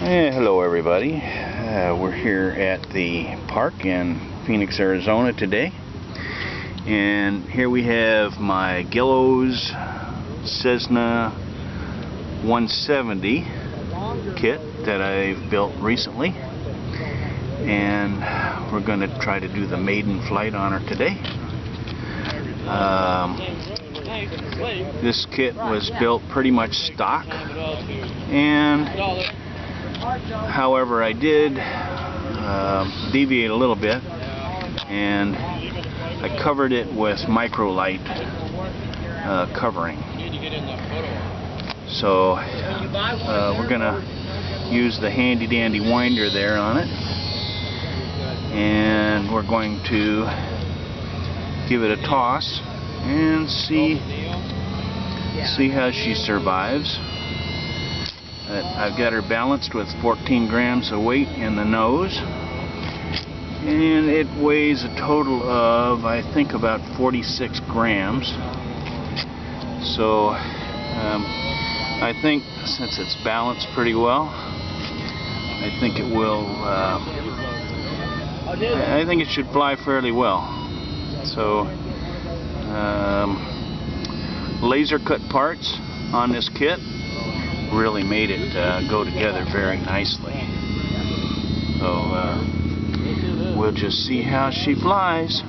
Hello everybody. We're here at the park in Phoenix, Arizona today, and here we have my Guillows Cessna 170 kit that I've built recently, and we're going to try to do the maiden flight on her today. This kit was built pretty much stock, and however I did deviate a little bit, and I covered it with microlight covering. So we're gonna use the handy dandy winder there on it, and we're going to give it a toss and see how she survives. I've got her balanced with 14 grams of weight in the nose, and it weighs a total of, I think, about 46 grams. So I think since it's balanced pretty well, I think it will I think it should fly fairly well. So laser cut parts on this kit really made it go together very nicely. So we'll just see how she flies.